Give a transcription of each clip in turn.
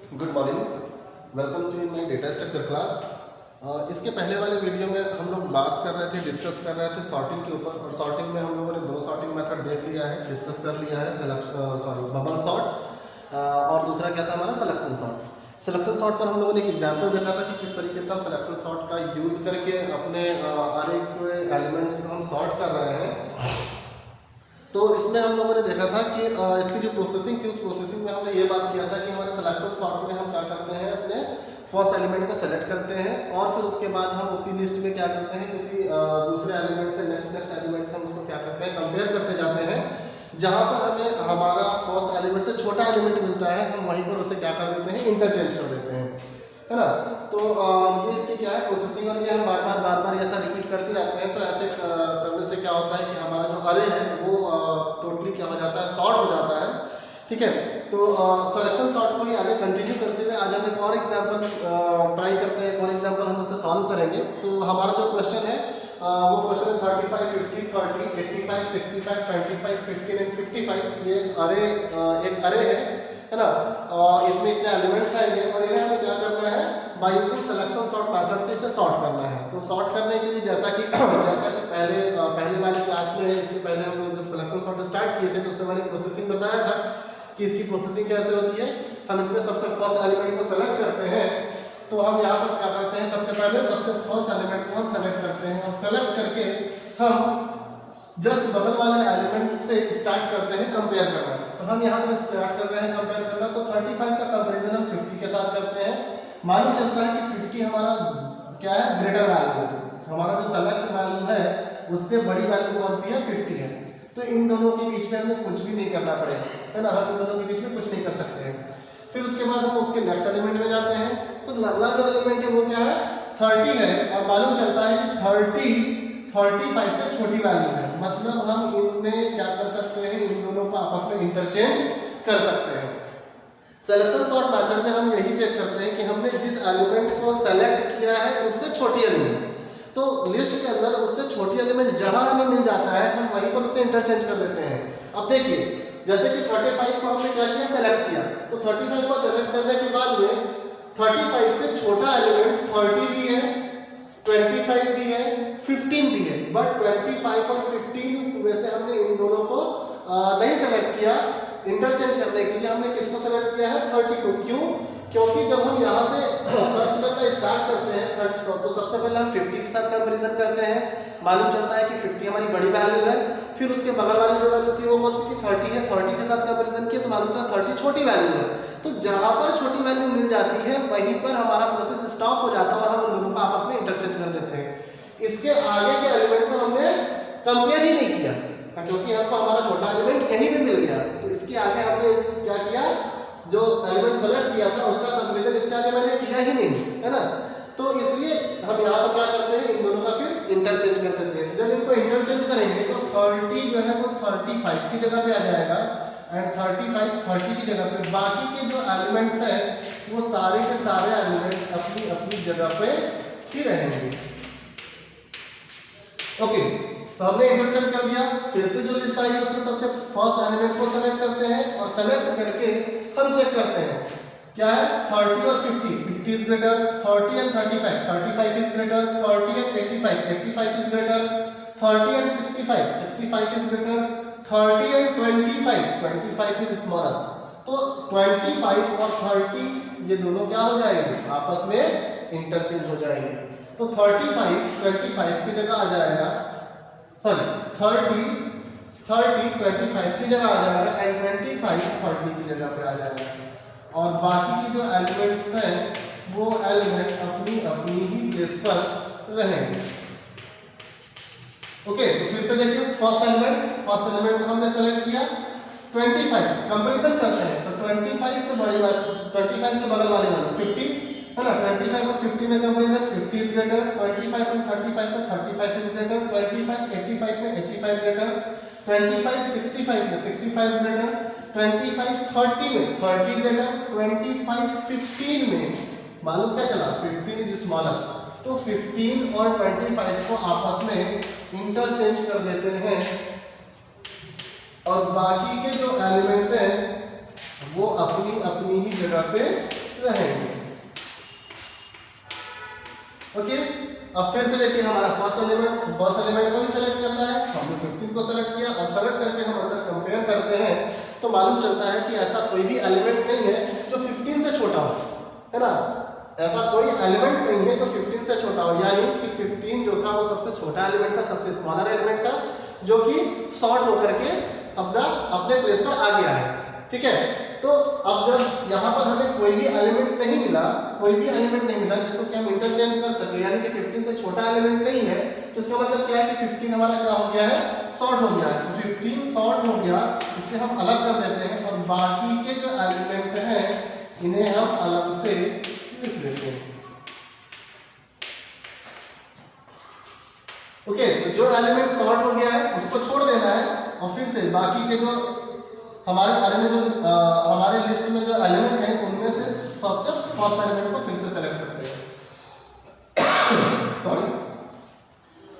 Good morning, welcome to in my data structure class. इसके पहले वाले वीडियो में हम लोग बात कर रहे थे, डिस्कस कर रहे थे सॉर्टिंग के ऊपर। और सॉर्टिंग में हम लोगों ने दो सॉर्टिंग मेथड देख लिया है, डिस्कस कर लिया है। बबल सॉर्ट और दूसरा क्या था हमारा सिलेक्शन सॉर्ट। सिलेक्शन सॉर्ट पर हम लोगों ने एक एग्जांपल देखा था कि किस तरीके से हम सिलेक्शन सॉर्ट का यूज़ करके अपने अरे के एलिमेंट्स को हम सॉर्ट कर रहे हैं। तो इसमें हम लोगों ने देखा था कि इसकी जो प्रोसेसिंग थी, उस प्रोसेसिंग में हमने ये बात किया था कि हमारे सिलेक्शन सॉर्ट में हम क्या करते हैं, अपने फर्स्ट एलिमेंट को सेलेक्ट करते हैं और फिर उसके बाद हम उसी लिस्ट में क्या करते हैं, किसी दूसरे एलिमेंट से नेक्स्ट एलिमेंट से हम उसको क्या करते हैं, कंपेयर करते जाते हैं। जहाँ पर हमें हमारा फर्स्ट एलिमेंट से छोटा एलिमेंट मिलता है, हम वहीं पर उसे क्या कर देते हैं, इंटरचेंज कर देते हैं, है ना। तो ये इसकी क्या है प्रोसेसिंग, और ये हम बार बार ऐसा रिपीट करते जाते हैं। तो ऐसे करने से क्या होता है कि हमारा जो अरे है वो टोटली क्या हो जाता है, सॉर्ट हो जाता है। ठीक है, तो सिलेक्शन सॉर्ट को ही आगे कंटिन्यू करते हुए आज हम एक और एग्जांपल ट्राई करते हैं, एक और एग्जांपल हम उससे सॉल्व करेंगे। तो हमारा जो क्वेश्चन है वो क्वेश्चन है 35, 50, 30, 85, 65, 25, 15 एंड 55। ये एक अरे है ना। इसमें इतने एलिमेंट्स आएंगे और इन्हें हमें क्या करना है, by using selection sort method से इसे सॉर्ट करना है। तो सॉर्ट करने के लिए जैसा कि पहले वाली क्लास में, इसके पहले हम लोग जब सिलेक्शन सॉर्ट स्टार्ट किए थे तो उसमें मैंने प्रोसेसिंग बताया था कि इसकी प्रोसेसिंग कैसे होती है। हम इसमें सबसे फर्स्ट एलिमेंट को सेलेक्ट करते हैं। तो हम यहाँ पर क्या करते हैं, सबसे पहले सबसे फर्स्ट एलिमेंट को हम सेलेक्ट करते हैं और सेलेक्ट करके हम जस्ट बगल वाले एलिमेंट से स्टार्ट करते हैं कंपेयर करना। तो हम यहाँ पर स्टार्ट कर रहे हैं कंपेयर करना। तो 35 का कंपैरिजन हम 50 के साथ करते हैं। मालूम चलता है कि 50 हमारा क्या है, ग्रेटर वैल्यू है। हमारा जो सेलेक्ट वैल्यू है उससे बड़ी वैल्यू कौन सी है, 50 है। तो इन दोनों के बीच में हमें कुछ भी नहीं करना पड़ेगा, है ना। हम इन दोनों के बीच में कुछ नहीं कर सकते हैं। फिर उसके बाद हम उसके नेक्स्ट एलिमेंट में जाते हैं। तो अगला जो एलिमेंट है वो क्या है, 30 है। और मालूम चलता है कि 35 से छोटी वैल्यू है। मतलब हम इनमें क्या कर सकते हैं, इन दोनों को आपस में इंटरचेंज कर सकते हैं। सिलेक्शन सॉर्ट मेथड में हम यही चेक करते हैं कि हमने जिस एलिमेंट को सेलेक्ट किया है उससे छोटी एलिमेंट, तो लिस्ट के अंदर उससे छोटी एलिमेंट जहां हमें मिल जाता है हम वहीं पर उसे इंटरचेंज कर देते हैं। अब देखिए, जैसे कि 35 को हमने क्या किया, सेलेक्ट किया। तो 35 को सेलेक्ट करने के बाद में 35 से छोटा एलिमेंट 30 भी है, 25 भी है, 15 भी है। बट 25 और 15 में से हमने इन दोनों को नहीं सेलेक्ट किया इंटरचेंज करने के लिए। हमने किसको सेलेक्ट किया है, 32। क्यों? क्योंकि जब हम यहाँ से सर्च करना स्टार्ट करते हैं तो सबसे पहले हम 50 के साथ कंपैरिजन करते हैं। मालूम चलता है कि 50 हमारी बड़ी वैल्यू है। फिर उसके बगल वाली जो वैल्यू थी वो कौन सी थी, 30 है। 30 के साथ कंपैरिजन किया तो मालूम चला 30 छोटी वैल्यू है। तो जहाँ पर छोटी वैल्यू मिल जाती है वहीं पर हमारा प्रोसेस स्टॉप हो जाता है और हम उन दोनों को आपस में इंटरचेंज कर देते हैं। इसके आगे के एलिमेंट को हमने कंपेयर ही नहीं किया क्योंकि हमको हमारा छोटा एलिमेंट यहीं पे मिल गया। तो इसके आगे हमने क्या किया, जो एलिमेंट सेलेक्ट किया था उसका कंपैरिजन इसके आगे मैंने किया ही नहीं, है ना। तो इसलिए हम यहाँ पर क्या करते हैं, इन दोनों का फिर इंटरचेंज कर देते हैं। जब इनको इंटरचेंज करेंगे तो 30 जो है वो 35 की जगह पे आ जाएगा एंड 35 30 की जगह पे। बाकी के जो एलिमेंट्स हैं वो सारे के सारे एलिमेंट्स अपनी अपनी जगह पे ही रहेंगे। ओके, तो हमने इंटरचेंज कर दिया। फिर से जो लिस्ट आई है उसमें सबसे फर्स्ट एलिमेंट को सेलेक्ट करते हैं और सेलेक्ट करके हम चेक करते हैं क्या है, 30 और 50, 50 is greater, 30 and 35, 35 is greater, 30 and 85, 85 is greater, 30 and 65, 65 is greater, 30 and 25, 25 is smaller. तो 25 और 30 ये दोनों क्या हो जाएंगे, आपस में इंटरचेंज हो जाएंगे। तो 35 25 की जगह आ जाएगा, सॉरी 30 25 की जगह आ जाएगा एंड 25 30 की जगह पे आ जाएगा। और बाकी की जो एलिमेंट्स हैं वो एलिमेंट अपनी अपनी ही प्लेस पर रहेंगे। ओके, तो फिर से देखिए, फर्स्ट एलिमेंट को हमने सेलेक्ट किया, 25 कंपैरिजन करते हैं। तो 25 से बड़ी वाली 25 के बगल वाली वाली 50 है ना। 25 और 50 में कंपैरिजन 50 इज ग्रेटर, 25 और 35 में 35 इज ग्रेटर, 25 85 में 85 ग्रेटर, 25 65 में 65 ग्रेटर, 25 30 में 30 ग्रेटर, 25 15 में मालूम क्या चला, 15 इज स्मॉलर। तो 15 और 25 को आपस में इंटरचेंज कर देते हैं और बाकी के जो एलिमेंट्स हैं वो अपनी अपनी ही जगह पे रहेंगे। ओके, अब फिर से देखिए हमारा फर्स्ट एलिमेंट को ही सेलेक्ट करना है। हमने 15 को सेलेक्ट किया और सेलेक्ट करके हम अंदर कंपेयर करते हैं तो मालूम चलता है कि ऐसा कोई भी एलिमेंट नहीं है जो 15 से छोटा हो, है ना। ऐसा कोई एलिमेंट नहीं है जो 15 से छोटा हो, यानी कि 15 जो था वो सबसे छोटा एलिमेंट था, सबसे स्मॉलर एलिमेंट था, जो कि सॉर्ट होकर के अपने प्लेस पर आ गया है। ठीक है, तो अब जब यहाँ पर हमें कोई भी एलिमेंट नहीं मिला जिसको कि हम इंटरचेंज कर सके, यानी कि 15 से छोटा एलिमेंट नहीं है, तो इसका मतलब क्या है कि 15 हमारा क्या हो गया है, सॉर्ट हो गया है। तो 15 सॉर्ट हो गया, इसे हम अलग कर देते हैं और बाकी के जो एलिमेंट हैं इन्हें हम अलग से लिख देते हैं। ओके, तो जो एलिमेंट सॉर्ट हो गया है उसको छोड़ देना है और फिर से बाकी के जो हमारे हमारे लिस्ट में जो एलिमेंट है उनमें से सबसे फर्स्ट एलिमेंट को फिर से सेलेक्ट करते हैं। सॉरी,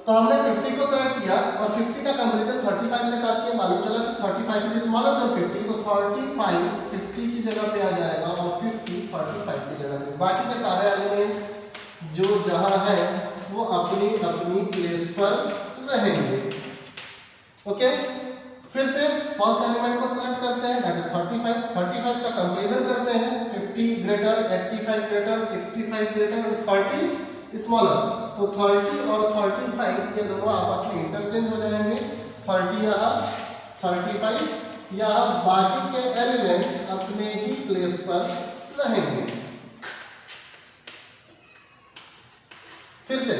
तो हमने 50 को सेलेक्ट किया और 50 का कंपैरिजन 35 के साथ किया। मालूम चला कि 35 इज स्मॉलर देन 50, तो 35 50 की जगह पे आ जाएगा और 50 35 की जगह पे। बाकी के सारे एलिमेंट्स जो जहां है वो अपनी अपनी प्लेस पर रहेंगे। ओके, फिर से फर्स्ट एलिमेंट को सेलेक्ट करते हैं, दैट इज 35 का कंपैरिजन करते हैं, 50 ग्रेटर, 85 ग्रेटर, 65 ग्रेटर और 30 स्मॉलर। तो 30 और 35 के दोनों आपस में इंटरचेंज हो जाएंगे। 30 यहाँ, 35 यहाँ, बाकी के एलिमेंट्स अपने ही प्लेस पर रहेंगे। फिर से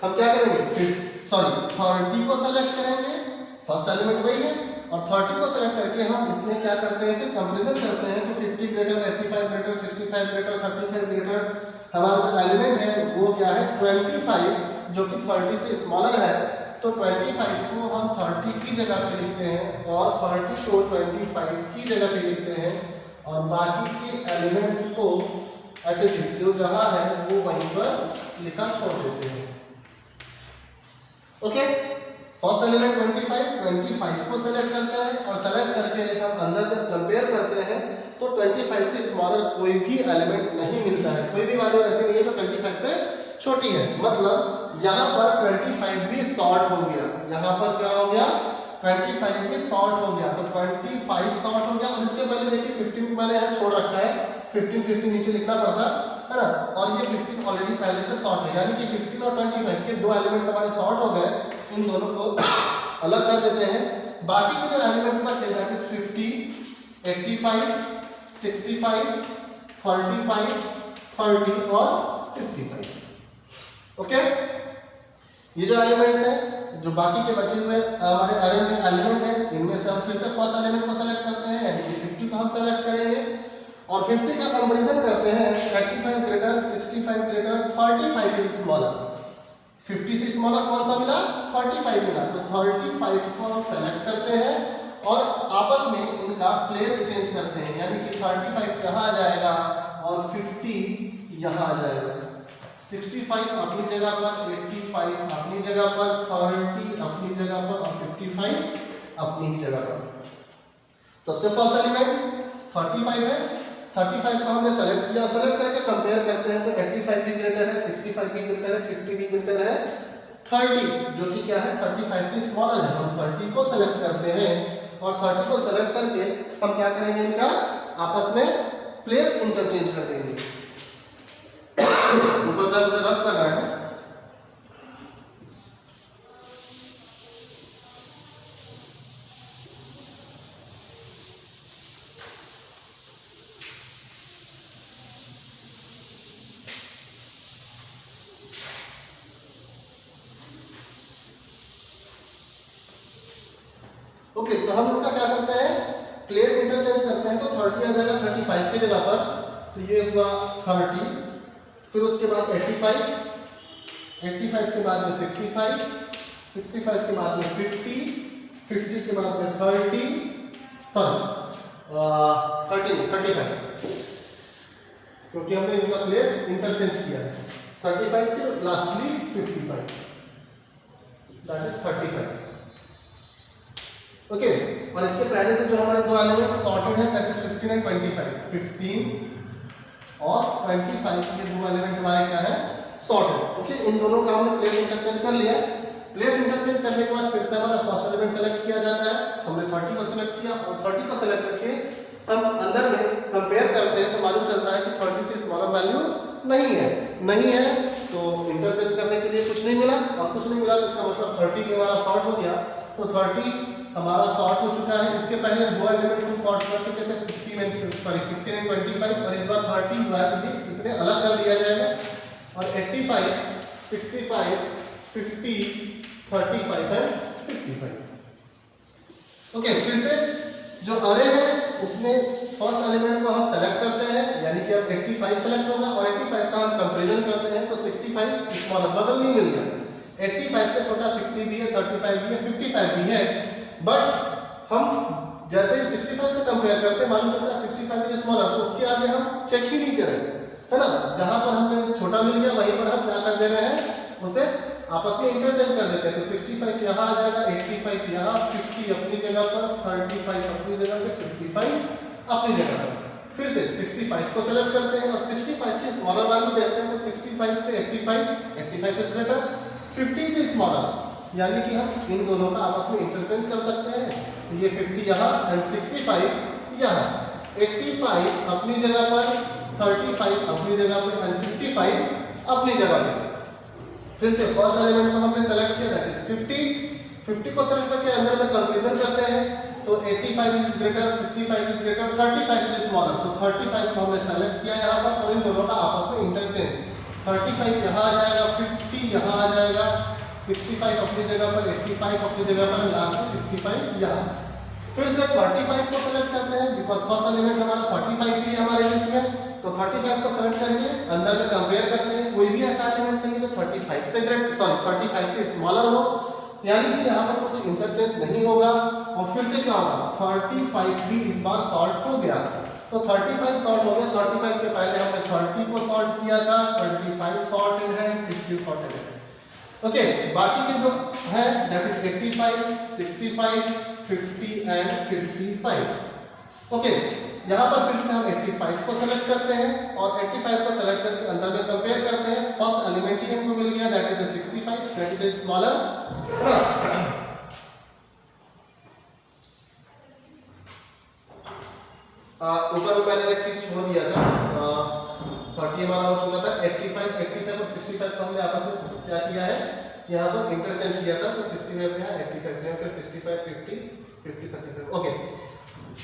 हम क्या करेंगे, 30 को सेलेक्ट करेंगे, फर्स्ट एलिमेंट वही है, और 30 को सेलेक्ट करके हम इसमें क्या करते हैं, फिर कंपैरिजन करते हैं। तो 50 ग्रेटर, 85 ग्रेटर, 65 ग्रेटर, 35 ग्रेटर, हमारा जो एलिमेंट है वो क्या है, 25, जो कि 30 से स्मॉलर है। तो 25 को हम 30 की जगह पे लिखते हैं और 30 को 25 की जगह पे लिखते हैं और बाकी के एलिमेंट्स को एटीट्यूड जो जहां है वो वहीं पर लिखा छोड़ देते हैं। ओके, फर्स्ट एलिमेंट 25 को सेलेक्ट करता है और सेलेक्ट करके हम अंदर जब कंपेयर करते हैं तो 25 से स्मॉलर कोई भी एलिमेंट नहीं मिलता है। कोई भी वैल्यू ऐसी नहीं है जो 25 से छोटी है। मतलब यहाँ पर 25 भी सॉर्ट हो गया, यहाँ पर क्या हो गया, 25 भी सॉर्ट हो गया। तो 25 सॉर्ट हो गया और इसके पहले देखिए 15 मैंने यहाँ छोड़ रखा है, 15 नीचे लिखना पड़ता है ना, और ये 15 ऑलरेडी पहले से सॉर्ट है, यानी कि 15 और 25 के दो एलिमेंट्स हमारे सॉर्ट हो गए। इन दोनों को अलग कर देते हैं। बाकी के जो एलिमेंट्स बचे दैट इज 50, 85, 65, 35, 30 और 55। ओके, ये जो एलिमेंट्स हैं, जो बाकी के बचे हुए हमारे अरे में एलिमेंट है, इनमें से हम फिर से फर्स्ट एलिमेंट को सेलेक्ट करते हैं, यानी कि 50 को हम सेलेक्ट करेंगे और 50 का कंपैरिजन करते हैं। 85 ग्रेटर, 65 ग्रेटर, 35 इज स्मॉलर। 50 से स्मॉलर कौन सा मिला, 35 मिला। तो 35 को हम सेलेक्ट करते हैं और आपस में इनका प्लेस चेंज करते हैं, यानी कि 35 यहाँ आ जाएगा और 50 यहाँ आ जाएगा। 65 अपनी जगह पर, 85 अपनी जगह पर, 30 अपनी जगह पर और 55 अपनी जगह पर। सबसे फर्स्ट एलिमेंट 35 है, 35 को हमने सेलेक्ट किया, सेलेक्ट करके कंपेयर करते हैं तो 85 भी ग्रेटर है, 65 भी ग्रेटर है, 50 भी ग्रेटर है, 30 जो कि क्या है 35 से स्मॉलर है। हम 30 को सेलेक्ट करते हैं और 30 को सेलेक्ट करके हम क्या करेंगे, इनका आपस में प्लेस इंटरचेंज कर देंगे। ऊपर से रफ कर रहा है। ओके, तो हम इसका क्या करते हैं, प्लेस इंटरचेंज करते हैं। तो 30 आ जाएगा 35 की जगह पर, तो ये हुआ 30, फिर उसके बाद 85, 85 के बाद में 65, 65 के बाद में 50, 50 के बाद में 30, सॉरी 35, क्योंकि हमने इनका प्लेस इंटरचेंज किया है। 35 फिर लास्टली 55, दैट इज 35। ओके, और इसके पहले से जो हमारे दो एलिमेंट्स सॉर्टेड हैं दैट इज 15 एंड 25। 15 और 25 के 2 एलिमेंट हमारे क्या है, सॉर्ट है। ओके, इन दोनों का हमने प्लेस इंटरचेंज कर लिया। प्लेस इंटरचेंज करने के बाद फिर से हमारा फर्स्ट एलिमेंट सेलेक्ट किया जाता है। हमने 30 को सेलेक्ट किया और 30 को सेलेक्ट करके हम अंदर में कंपेयर करते हैं तो मालूम चलता है कि 30 से स्मॉलर वैल्यू नहीं है तो इंटरचेंज करने के लिए कुछ नहीं मिला, और कुछ नहीं मिला तो इसका मतलब 30 भी हमारा सॉर्ट हो गया। तो 30 हमारा सॉर्ट हो चुका है। इसके पहले 2 एलिमेंट्स हम सॉर्ट कर चुके थे, 15 एंड 25, और इस बार 30 वैल्यू इतने अलग कर दिया जाएगा और 85, 65, 50, 35 एंड 55। ओके, फिर से जो अरे है उसमें फर्स्ट एलिमेंट को हम सेलेक्ट करते हैं, यानी कि अब 85 सेलेक्ट होगा और 85 का हम कंपैरिजन करते हैं तो 65 स्मॉलर बगल नहीं मिल गया। 85 से छोटा 50 भी है, 35 भी है, 55 भी है, बट हम जैसे ही 65 से कंपेयर करते हैं मालूम चलता है 65 इज स्मॉलर, तो उसके आगे हम चेक ही नहीं करेंगे, है ना। जहां पर हमें छोटा मिल गया वहीं पर हम क्या कर दे रहे हैं, उसे आपस में इंटरचेंज कर देते हैं। तो 65 यहाँ आ जाएगा, 85 यहाँ, 50 अपनी जगह पर, 35 अपनी जगह पे, 55 अपनी जगह पर। फिर से 65 को सेलेक्ट करते हैं और 65 से स्मॉलर वैल्यू देखते हैं तो 65 से 85 इज ग्रेटर, 50 इज स्मॉलर, यानी कि हम इन दोनों का आपस में इंटरचेंज कर सकते हैं। ये 50 यहाँ एंड 65 यहाँ, 85 अपनी जगह पर, 35 अपनी जगह पर एंड 55 अपनी जगह पर। फिर से फर्स्ट एलिमेंट को हमने सेलेक्ट किया, दैट इज 50 को सेलेक्ट करके अंदर में कंपैरिजन करते हैं तो 85 is greater, 65 is greater, 35 is smaller. तो 35 को हमने सेलेक्ट किया यहाँ पर और इन दोनों का आपस में इंटरचेंज, 35 यहाँ आ जाएगा, 50 यहाँ आ जाएगा, 65 अपनी जगह पर, 85 अपनी जगह पर, लास्ट में 55 यहाँ। फिर से 35 को सेलेक्ट करते हैं बिकॉज फर्स्ट एलिमेंट हमारा 35 भी है हमारे लिस्ट में, तो 35 को सेलेक्ट करके अंदर में कंपेयर करते हैं। कोई भी ऐसा एलिमेंट नहीं है तो 35 से स्मॉलर हो, यानी कि यहाँ पर कुछ इंटरचेंज नहीं होगा। और फिर से क्या होगा, 35 भी इस बार सॉर्ट हो गया, तो 35 सॉर्ट हो गया। 35 के पहले हमने 30 को सॉर्ट किया था, 25 सॉर्टेड है, 50 सॉर्टेड है। ओके, बाकी के जो है दैट इज 85, 65, 50 एंड 55। ओके, यहाँ पर फिर से हम 85 को सेलेक्ट करते हैं और 85 को सेलेक्ट करके अंदर में कंपेयर करते हैं। फर्स्ट एलिमेंट ही हमको मिल गया, that is 65, that is smaller. ऊपर मैंने एक चीज छोड़ दिया था, 30 हमारा हो चुका था, 85 और 65 को हमने आपस में क्या किया है, यहाँ पर इंटरचेंज किया था। तो 65 यहाँ, 85 यहाँ, फिर 65, 50, 35। ओके,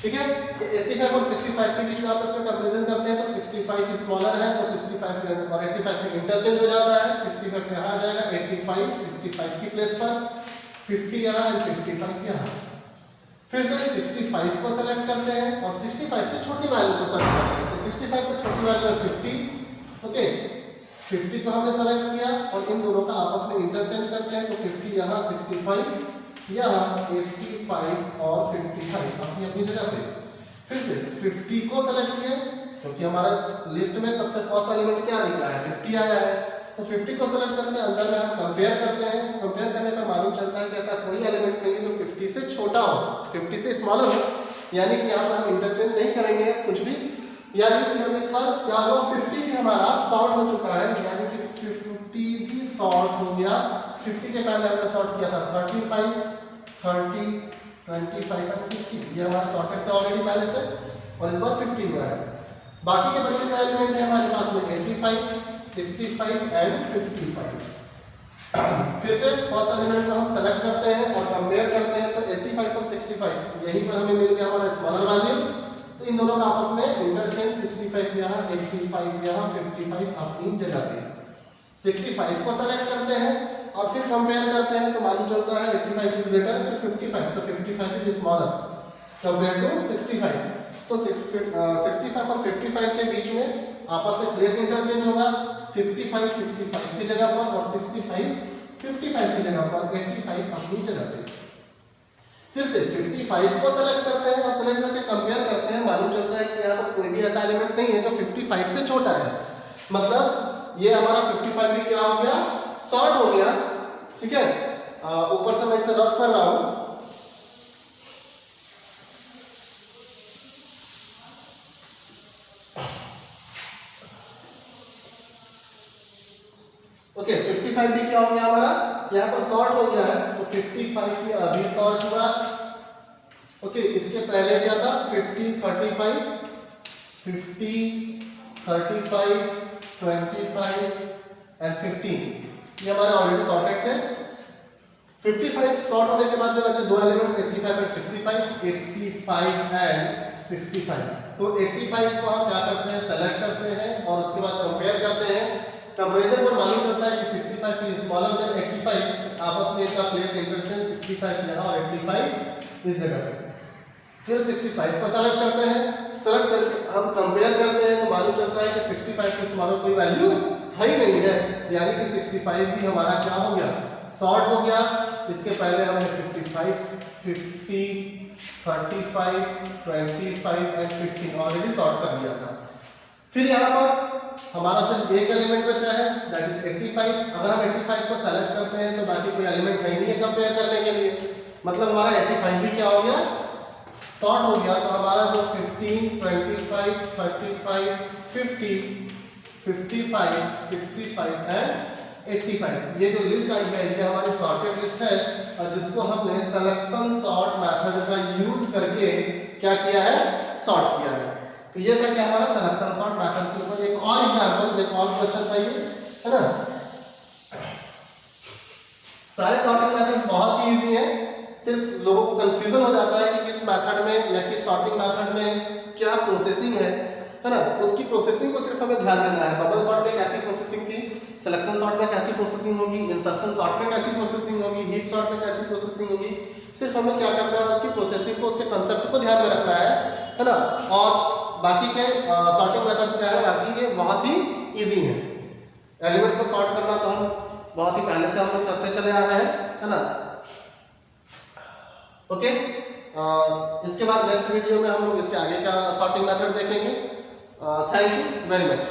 ठीक है। 85 और 65 के बीच में आपस में कंपैरिजन करते हैं तो 65 स्मॉलर है तो 65 और 85 में इंटरचेंज हो जाता है। 65 यहाँ आ जाएगा, 85 65 की प्लेस पर, 50 यहाँ एंड 55 यहाँ। फिर से 65 को सेलेक्ट करते हैं और 65 से छोटी वैल्यू को सर्च करते हैं। तो 65 से छोटी वैल्यू है 50। ओके, 50 को हमने सेलेक्ट किया और इन दोनों का आपस में इंटरचेंज करते हैं। तो 50 यहाँ, 65 यहाँ, 85 और 55 अपनी अपनी जगह पे। फिर से 50 को सेलेक्ट किया क्योंकि हमारा लिस्ट में सबसे फर्स्ट एलिमेंट क्या निकला है, 50 आया है। तो 50 को सेलेक्ट करके अंदर में हम कंपेयर करते हैं। कंपेयर करने पर मालूम चलता है कि ऐसा कोई एलिमेंट नहीं जो 50 से छोटा हो, 50 से स्मॉलर हो, यानी कि यहाँ पर हम इंटरचेंज नहीं करेंगे कुछ भी, यानी कि हम इस बार क्या हुआ, 50 भी हमारा सॉर्ट हो चुका है, यानी कि 50 भी सॉर्ट हो गया। 50 के पहले हमने सॉर्ट किया था 35, 30, 25 और 50, ये हमारा सॉर्टेड था ऑलरेडी पहले से, और इस बार 50 हुआ है। बाकी के बचे का एलिमेंट है हमारे पास में 85, 65 एंड 55। फिर से फर्स्ट एलिमेंट को हम सेलेक्ट करते हैं और कंपेयर करते हैं। तो 85 और 65 यहीं पर हमें मिल गया हमारा स्मॉलर वैल्यू। तो इन दोनों का आपस में इंटरचेंज, 65 यहाँ, 85 यहाँ, 55 अपनी जगह पे। 65 को सेलेक्ट करते हैं और फिर कंपेयर करते हैं तो मालूम चलता है 85 इज ग्रेटर, फिर 55, तो 55 इज स्मॉलर कंपेयर टू 65। तो 65 और 55 के बीच में आपस में प्लेस इंटरचेंज होगा, 55 65 की जगह पर और 65 55 की जगह पर, 85 अपनी जगह पे। फिर से 55 को सेलेक्ट करते हैं और सेलेक्ट करके कंपेयर करते हैं। मालूम चलता है कि यहाँ पर कोई भी ऐसा एलिमेंट नहीं है जो 55 से छोटा है, मतलब ये हमारा 55 भी क्या हो गया, सॉर्ट हो गया। ठीक है, ऊपर से मैं इसे रफ कर रहा हूं। ओके 55 भी क्या हो गया हमारा, यहाँ पर सॉर्ट हो गया है तो 55 भी अभी सॉर्ट हुआ। ओके इसके पहले क्या था 50 35 25 एंड 15 ये हमारे ऑलरेडी सॉर्टेड थे। 55 सॉर्ट होने के बाद में बचे दो एलिमेंट्स 85 एंड 65 तो 85 को हम क्या करते हैं सेलेक्ट करते हैं और उसके बाद कंपेयर करते हैं। कंपैरिजन पर मालूम चलता है कि 65 इज स्मॉलर देन 85, आपस में इसका प्लेस इंटरचेंज 65 यहाँ और 85 इस जगह पे। फिर 65 को सेलेक्ट करते हैं, सेलेक्ट करके हम कंपेयर करते हैं तो मालूम चलता है कि 65 के स्मॉलर कोई वैल्यू है ही नहीं है, यानी कि 65 भी हमारा क्या हो गया सॉर्ट हो गया। इसके पहले हमने 55 50 35 25 एंड 15 ऑलरेडी सॉर्ट कर दिया था। फिर यहाँ पर हमारा सिर्फ एक एलिमेंट बचा है दैट इज 85। अगर हम 85 को सेलेक्ट करते हैं तो बाकी कोई एलिमेंट नहीं है कंपेयर करने के लिए, मतलब हमारा 85 भी क्या हो गया सॉर्ट हो गया। तो हमारा जो 15 25 35 50 55 65 एंड 85 ये जो लिस्ट आई है ये हमारी सॉर्टेड लिस्ट है और जिसको हमने सिलेक्शन सॉर्ट मेथड का यूज करके क्या किया है सॉर्ट किया है। तो ये था क्या हमारा सिलेक्शन सॉर्ट मेथड के ऊपर एक और एग्जांपल, एक और क्वेश्चन था ये, है ना। सारे सॉर्टिंग मेथड्स बहुत ही इजी हैं, सिर्फ लोगों को कंफ्यूजन हो जाता है कि किस मेथड में या किस सॉर्टिंग मेथड में क्या प्रोसेसिंग है ना। उसकी प्रोसेसिंग को सिर्फ हमें ध्यान देना है। बबल सॉर्ट में कैसी प्रोसेसिंग थी, सिलेक्शन सॉर्ट में कैसी प्रोसेसिंग होगी, इंसर्शन सॉर्ट में कैसी प्रोसेसिंग होगी, हीप सॉर्ट में कैसी प्रोसेसिंग होगी। सिर्फ हमें क्या करना है उसकी प्रोसेसिंग को, उसके कंसेप्ट को ध्यान में रखना है ना। और बाकी के सॉर्टिंग मेथड्स क्या है, बाकी ये बहुत ही इजी है। एलिमेंट्स को सॉर्ट करना तो हम बहुत ही पहले से हम लोग करते चले आ रहे हैं, है ना। ओके इसके बाद नेक्स्ट वीडियो में हम लोग इसके आगे का सॉर्टिंग मेथड देखेंगे। Thank you very much.